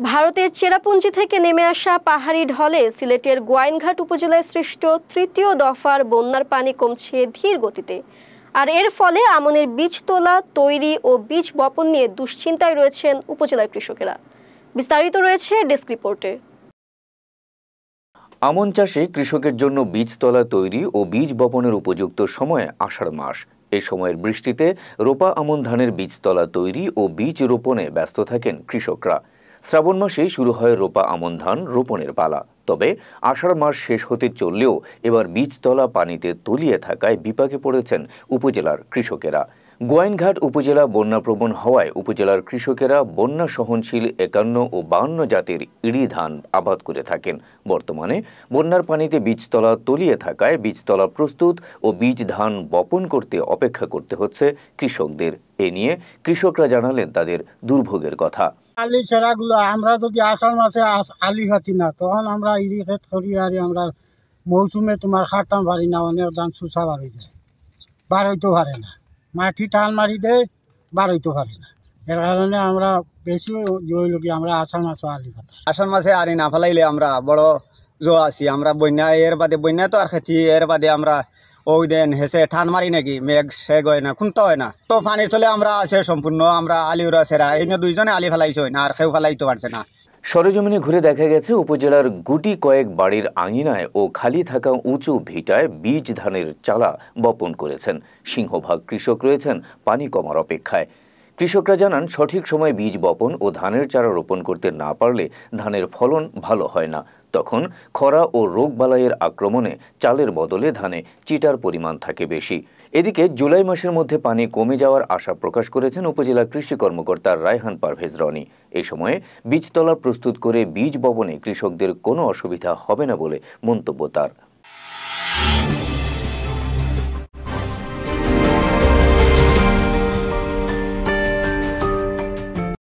ভারতের চেরাপুঞ্জি থেকে নেমে আসা পাহাড়ি ঢলে সিলেটের গোয়াইনঘাট উপজেলায় সৃষ্ট তৃতীয় দফার বন্যার পানি কমছে ধীর গতিতে। আর এর ফলে আমনের বীজ তোলা, তৈরি ও বীজ বপন নিয়ে দুশ্চিন্তায় রয়েছেন উপজেলার কৃষকেরা। বিস্তারিত রয়েছে ডেস্ক রিপোর্টে। আমন চাষে কৃষকের জন্য বীজতলা তৈরি ও বীজ বপনের উপযুক্ত সময় আষাঢ় মাস। এই সময়ের বৃষ্টিতে রোপা আমন ধানের বীজতলা তৈরি ও বীজ রোপণে ব্যস্ত থাকেন কৃষকরা। শ্রাবণ মাসেই শুরু হয় রোপা আমন ধান রোপণের পালা। তবে আষাঢ় মাস শেষ হতে চললেও এবার বীজতলা পানিতে তলিয়ে থাকায় বিপাকে পড়েছেন উপজেলার কৃষকেরা। গোয়াইনঘাট উপজেলা বন্যাপ্রবণ হওয়ায় উপজেলার কৃষকেরা বন্যা সহনশীল ৫১ ও ৫২ জাতের ইরি ধান আবাদ করে থাকেন। বর্তমানে বন্যার পানিতে বীজতলা তলিয়ে থাকায় বীজতলা প্রস্তুত ও বীজ ধান বপন করতে অপেক্ষা করতে হচ্ছে কৃষকদের। এ নিয়ে কৃষকরা জানালেন তাদের দুর্ভোগের কথা। আলি চারাগুলো আমরা যদি আষাঢ় মাসে আলি খাতি না, তখন আমরা ইরি ক্ষেত করি আর আমরা মৌসুমে তোমার খাটতাম পারি না, অনেক ধান চুষা বার হয়ে যায়, বার হইতে পারে না, মাটি টান মারি দেয়, বার হইতে পারে না। এর কারণে আমরা বেশি জয়লোকি আমরা আষাঢ় মাসে আলি খাতাম। আষাঢ় মাসে আলি না ফেলাইলে আমরা বড় জোয়া আছি। আমরা বন্যা এর বাদে বন্যা তো আর খেতি এর বাদে আমরা ওই দিন হেসে ঠান মারি নাকি মেঘ শেগ হয় না, খুনতে হয় না, তো পানির তলে আমরা আছে সম্পূর্ণ আমরা আলিউরা সেরা এই দুইজনে আলি ফেলাইছে না, আর কেউ ফেলাইতে পারছে না। সরেজমিনে ঘুরে দেখা গেছে উপজেলার গুটি কয়েক বাড়ির আঙিনায় ও খালি থাকা উঁচু ভিটায় বীজ ধানের চালা বপন করেছেন। সিংহভাগ কৃষক রয়েছেন পানি কমার অপেক্ষায়। কৃষকরা জানান, সঠিক সময়ে বীজ বপন ও ধানের চারা রোপণ করতে না পারলে ধানের ফলন ভালো হয় না। তখন খরা ও রোগবালাইয়ের আক্রমণে চালের বদলে ধানে চিটার পরিমাণ থাকে বেশি। এদিকে জুলাই মাসের মধ্যে পানি কমে যাওয়ার আশা প্রকাশ করেছেন উপজেলা কৃষি কর্মকর্তা রায়হান পারভেজ রনি। এই সময়ে বীজতলা প্রস্তুত করে বীজ বপনে কৃষকদের কোনো অসুবিধা হবে না বলে মন্তব্য তার।